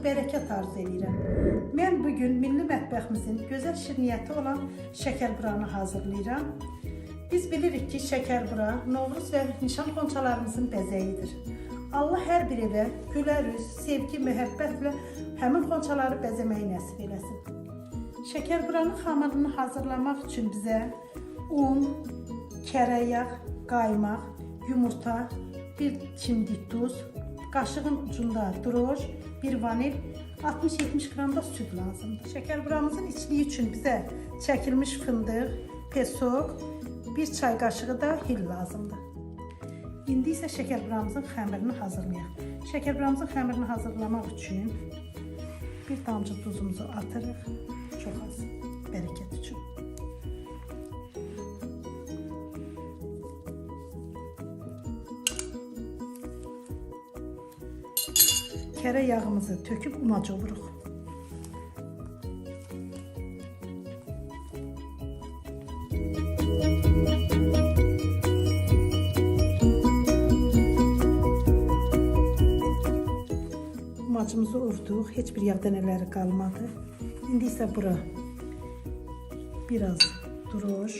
bərəkət arzu edirəm. Mən bugün milli mətbəximizin gözəl şirniyyəti olan şəkərburanı hazırlayıram. Biz bilirik ki, şəkərbura Novruz və nişan xonçalarımızın bəzəyidir. Allah hər bir evə gülər üz, sevgi, məhəbbətlə həmin xonçaları bəzəməyi nəsib eləsin. Şəkərburanın xamirini hazırlamaq üçün bizə un, kərə yağ, qaymaq, yumurta, bir çimdik duz, qaşığın ucunda droj, bir vanil, 60-70 qram da süt lazımdır. Şəkərburamızın içliyi üçün bizə çəkilmiş fındıq, pesok, bir çay qaşığı da hil lazımdır. İndi isə şəkərburamızın xəmirini hazırlayaq. Şəkərburamızın xəmirini hazırlamaq üçün bir damcı duzumuzu atırıq, çox az, bərəkət üçün. Kərə yağımızı töküb una covuruq. Umacımızı ovduq, heç bir yağ dənələri qalmadı. İndi isə bura biraz droj,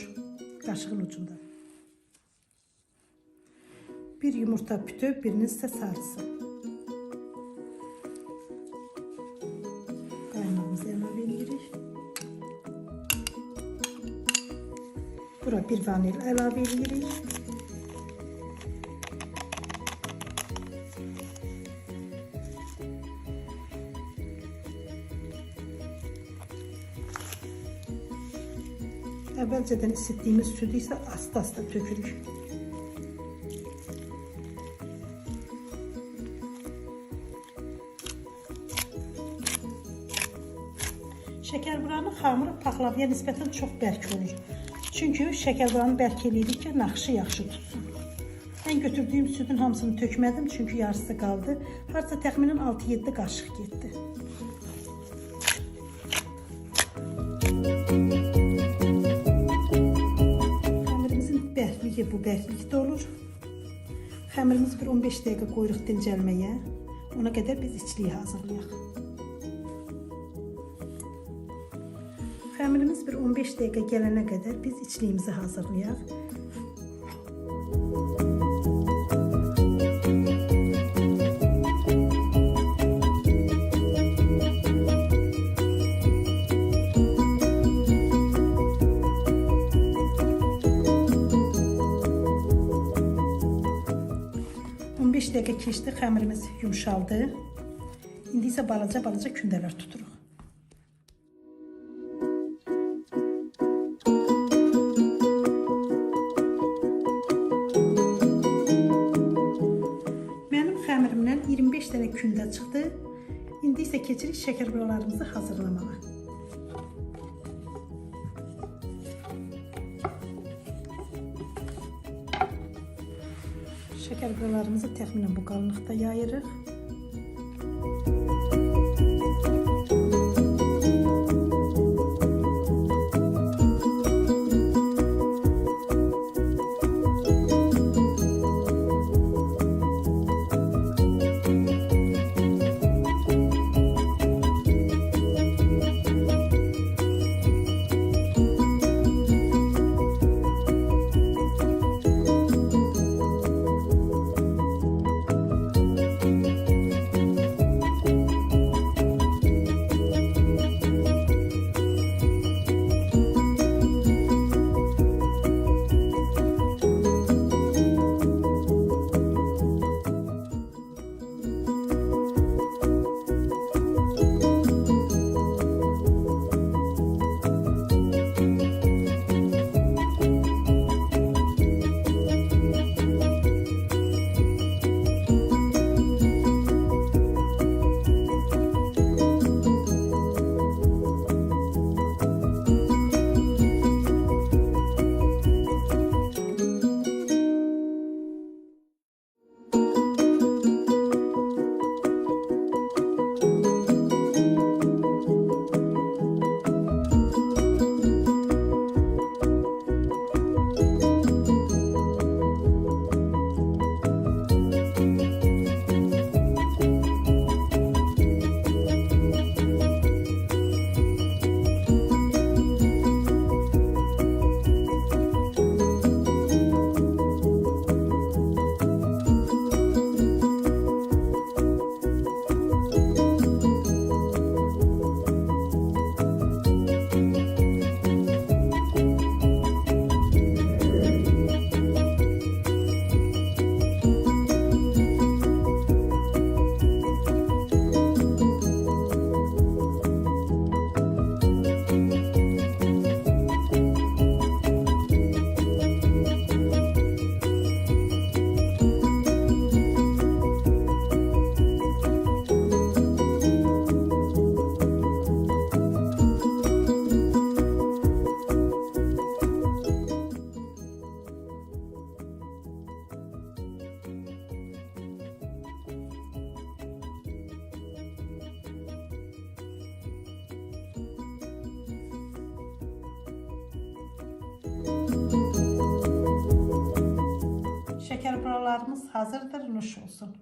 qaşığın ucunda. Bir yumurta bütöv, birinin isə sarısı. Qaymağımızı əlavə edirik. Bura bir vanil əlavə edirik. Əvvəlcədən isitdiyimiz südü isə asta-asta tökürük. Şəkərburanın xamırı paxlavaya nisbətən çox bərk olur. Çünki şəkərburanı bərk eləyirik ki, naxışı yaxşı tutsun. Mən götürdüyüm südün hamısını tökmədim, çünki yarısı qaldı. Harca təxminən 6-7 qaşıq getdi. Xəmirimizin bərkliyi bu bərklikdə olur. Xəmirimizi bir 15 dəqiqə qoyuruq dincəlməyə. Ona qədər biz içliyi hazırlayaq. Xəmirimiz bir 15 dəqiqə gələnə qədər biz içliyimizi hazırlayaq. Dəqiqə keçdi, xəmirimiz yumşaldı. İndi isə balaca kündələr tuturuq. Mənim xəmirimdən 25 dənə kündə çıxdı. İndi isə keçirik şəkərburalarımızı hazırlamağa. Şəkərburalarımızı təxminən bu qalınlıqda yayırıq. hazırdır, nuş olsun.